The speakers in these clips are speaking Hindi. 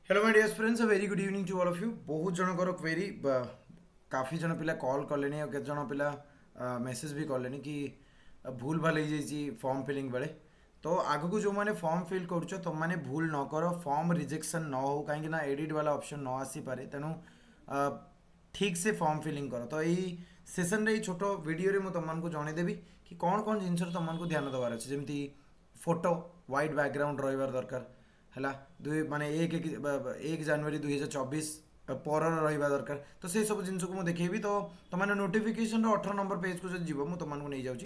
Hello my dear friends, a very good evening to all of you. बहुत जनकर क्वेरी काफ़ी जन पिला कॉल कले और केत जन पिला मेसेज भी कले कि भूल भाल हो फॉर्म फिलिंग बेले। तो आगक जो मैंने फॉर्म फिल कर तुम मैंने भूल न कर, फॉर्म रिजेक्शन न हो कहीं एडिट वाला ऑप्शन न आसीपे। तेणु ठीक से फॉर्म फिलिंग कर। तो यही सेसन रे छोट वीडियो रे तुमको जनईदेवी कि कौन कौन जिन तुमको ध्यान देवार अच्छे, जमी फोटो व्हाइट बैकग्राउंड रही दरकार है, दुई माने एक जनवरी 2024 पर रहा दरकार। तो से सब जिन को मुझे देखी। तो तुमने नोटिफिकेशन 18 नंबर पेज को जो जीव मुझे तुमको नहीं जाऊँगी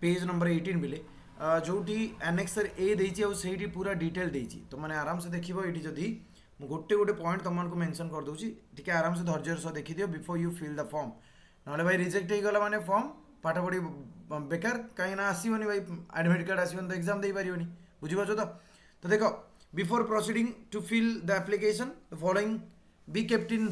पेज नंबर 18 बिले जो एनेक्सर ए देती से पूरा डिटेल देती तो मैंने आराम से देख ये जदि गोटे गोटे पॉइंट तुमको मेंशन कर दूसरी टी आराम से धैर्य सह देखी दियो before you fill the form. ना भाई रिजेक्ट हो गला माने फॉर्म पाठ पढ़ी बेकार कहीं आसोनी भाई एडमिट कार्ड आसोनी तो एग्जाम दे पारियोनी। बुझीपार तो देखो before proceeding to fill the application the following be kept in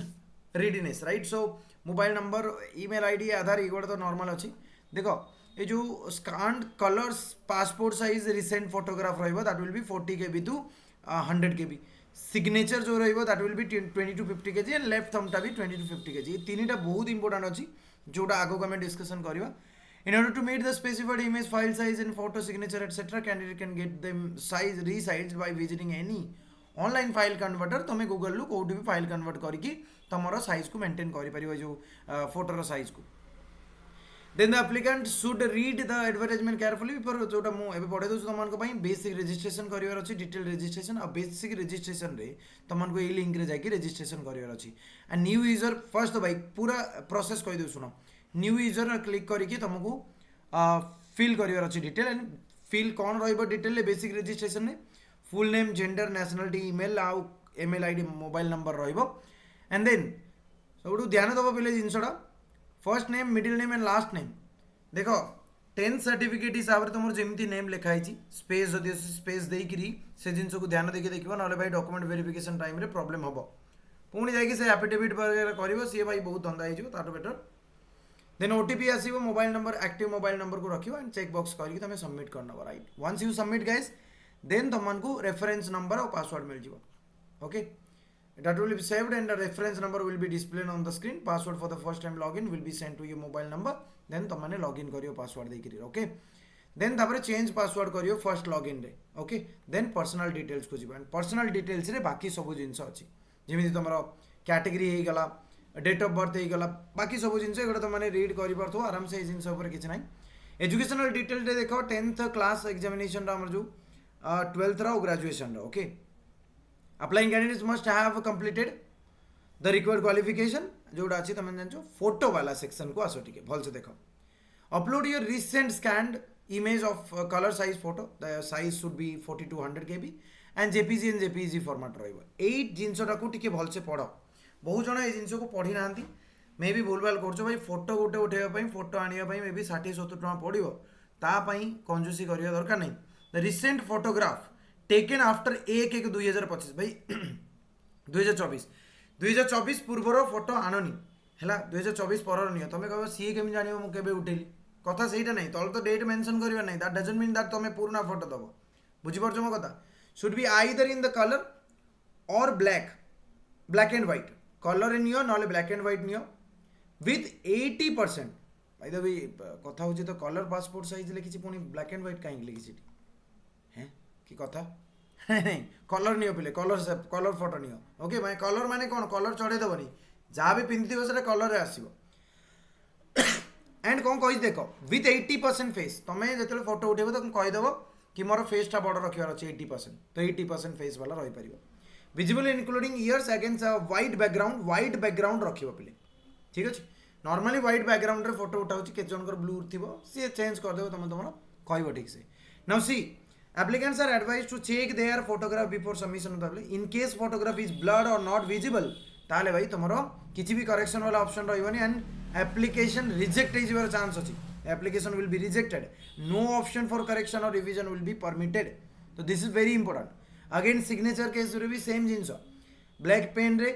readiness right. So mobile number email ID Aadhaar ये तो नॉर्मल अच्छी। देखो ये जो scanned colours passport size recent photograph रही that will be 40 KB to 100 KB। Signature जो रही that will be 20 to 50 kg and left थम्बटा भी 20 to 50 kg। ये तीन बहुत इंपोर्टेंट अच्छी जोटा आगक आम डिस्कसन करवा। In order to meet the specified image file size and photo signature etc, candidate can get them size resized by visiting any online file converter. तुम्हें गूगल रू कौटी भी फाइल कन्वर्ट करके तुम साइज को मेंटेन कर जो फोटोर साइज को। Then the applicant should read the advertisement carefully before जोटा मुझे पढ़े दूसरी तुमको बेसिक रजिस्ट्रेशन करार अच्छी डिटेल रजिस्ट्रेशन और बेसिक रजिस्ट्रेशन रे तुमको ये लिंक रे जाकि रजिस्ट्रेशन करार अच्छी। एंड न्यू यूजर फर्स्ट तो भाई पूरा प्रोसेस कहीदे शुण। न्यू यूजर क्लिक करके तुमको फिल करार अच्छी डिटेल एंड फिल कौन रिटेल बेसिक रजिस्ट्रेशन में full name gender nationality email आउ email ID mobile number and then सब ध्यान दब पे जिनसा first name middle name and last name. देखो 10th सर्टिफिकेट हिसाब से तुम जमी नेम लिखाई स्पेस जदि स्पेस देकरी से जिन को ध्यान देके देखो ना भाई डॉक्यूमेंट वेरिफिकेशन टाइम रे प्रॉब्लम हम पुणी जा एफिडेविट वगैरह कर सी भाई बहुत धंदा हो बेटर। देन ओटीपी आसो mobile number active mobile number को रखियो एंड चेक बॉक्स करके तुम सबमिट करना right. Once you submit guys then तुमको रेफरेंस नंबर और पासवर्ड मिल जाए। Okay that will be saved and the reference number will be displayed on the screen. Password for the first time login will be sent to your mobile number. Then तुमने login करियो पासवर्ड देकरी। ओके देन तापर चेंज पासवर्ड करियो फर्स्ट लॉगिन रे। ओके देन पर्सनल डिटेल्स को जीवन पर्सनल डिटेल्स रे बाकी सब जिनस अच्छी जमी तुम कैटेगरी हो गला डेट ऑफ बर्थ हो गला बाकी सब जिन तुमने रीड कर पार्थो आराम से जिन किसी ना। एजुकेशनल डिटेल रे देखो 10th क्लास एग्जामिनेशन जो 12th रो ग्रेजुएशन रो। Okay applying candidates must have completed the required qualification जोटा अच्छी तुम जान फोटो वाला सेक्शन को आसो टिके भल से देखो। Upload your recent scanned image of colour size photo the size should be 40 to 100 KB and JPG and JPG format रही जिनसा को टिके भल से पढ़। बहुत जन ये जिन को पढ़ी ना मे भी भूल भाल कर भाई फोटो गोटे उठाई फोटो आने मे भी 60-70 टका पड़ो तापाई कंजूसी करवा दरकार नहीं। The recent photograph taken after 1/1/2025 भाई 2024 पूर्वर फोटो आणनी है 2024 पर नि तुम कह सी केमी जान मुझे उठेली कथा से ना तले तो डेट मेंशन करवा ना दैट डजंट मीन दैट तुम पुराना फोटो दब। बुझीपार मो कथा should be either in the colour or black and white colour नियो ना ब्लैक एंड व्हाइट नियो विथ 80%। भाई तो कथा हूँ तो कलर पासपोर्ट साइज लिखी पुणी ब्लैक एंड व्हाइट कहीं लिखी हैं कि कथा नहीं कलर नियो पिले कलर फोटो नियो। ओके भाई कलर माने कौन कलर चढ़ेदेवनी जहाँ भी पिंधि से कलर आसो एंड कौन कही देख विथ 80% फेस तुम्हें जो फोटो उठेब तो कहीदेव कि मोर फेसटा बड़ रखार अच्छे 80% तो 80% फेस वाला रही पार। Visible including ears against white background रखियो पिले ठीक अच्छे। नॉर्मली व्हाइट बैकग्राउंड रे फोटो उठाऊँ के जनकर ब्लू थी सी चेंज करदेव तुम तुम कह ठीक से। Now see applicants are advised to check their photograph before submission of the applicant. In case photograph is blurred or not visible ताले भाई तुम किसी भी करेक्शन वाला ऑप्शन रही एंड एप्लिकेशन रिजेक्ट हो चांस अच्छी application will be rejected. No option for correction और रिविजन विल बी परमिटेड। तो this is very important. Again signature case रे भी सेम जिनस ब्लैक पेन रे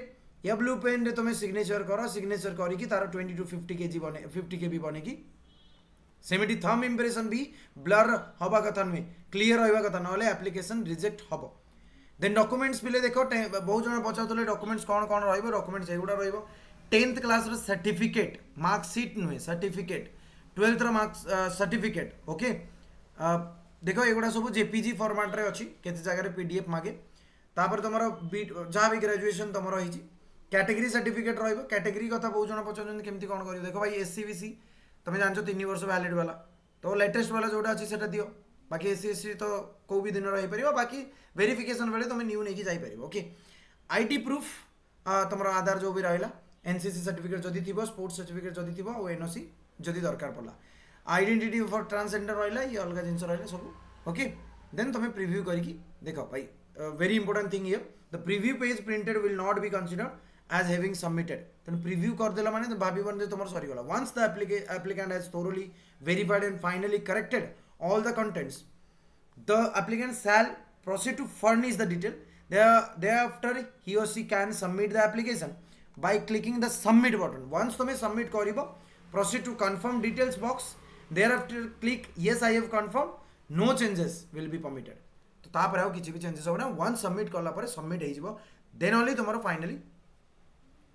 या ब्लू पेन रे तुम सिग्नेचर कर सिग्नेचर करके तार 20 to 50 KB बनेगी सेमिटी थंब इंप्रेशन भी ब्लर हवा कथा नुहे क्लीयर रहा कथा ना एप्लिकेशन रिजेक्ट हम। देन डॉक्यूमेंट्स पिले देखो बहुत जन पचारे डॉक्यूमेंट्स कौन कौन रही डॉक्यूमेंट्स एगुड़ा रही 10th क्लास सर्टिफिकेट मार्कसीट नुहे certificate 12th marks certificate okay देख एगुड़ा सब जेपीजी फॉर्मेट रे अच्छी केते जगह पीडीएफ मागे तापर तुम जहाँ भी ग्रेजुएशन तुम रही कैटेगरी सर्टिफिकेट रही कैटेगरी कथा बहुत जन पचार केमती कौन कर देख भाई एससी बीसी तुम जान 3 वर्ष वैलिड वाला तो लेटेस्ट वाला जोटा अच्छी से दियो बाकी एससी एससी तो कौ भी दिन रही बाकी वेरिफिकेशन बेले तुम न्यू नहीं जापर ओके आईटी प्रूफ तुम आधार जो भी रहा एनसीसी सर्टिफिकेट जदि थी स्पोर्ट्स सर्टिफिकेट जदि थी और एनओसी जदि दरकार पड़ा आइडेंटिटी फॉर ट्रांसजेंडर रहा ये अलग जिन रहा सब ओके देन तुम प्रिव्यू करके देख भाई very important thing here the preview page printed will not be considered as having submitted then preview करदेला माने तो भाभी बन तुम सरी गला once the applicant has thoroughly verified and finally corrected all the contents the applicant shall proceed to furnish the detail thereafter he or she can submit the application by clicking the submit button once तुम submit करिवो proceed to confirm details box thereafter click yes I have confirmed no changes will be permitted तो तापर आउ किछि भी चेंजेस होना once submit करला पर submit हे जिवो then only तुम्हारो finally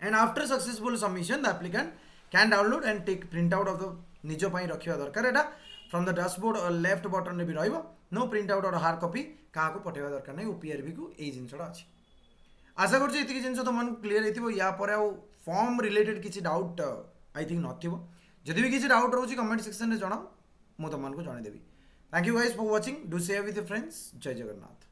and after successful submission the applicant can download and take print out of the निज पाई रखिया दरकार एटा from the dashboard left button रे भी रहइबो no print out or hard copy का को पठेवा दरकार नै ओपीआरबी को ए जिंसडा अछि आशा करछि एतिकी जिंस तो मन क्लियर हेतिबो या पर आ फॉर्म रिलेटेड किछि डाउट आई थिंक नथिबो जदि भी किछि डाउट रहउछि कमेंट सेक्शन रे जणाओ मो तो मन को जणाइ देबी thank you guys for watching do share with your friends जय जगन्नाथ।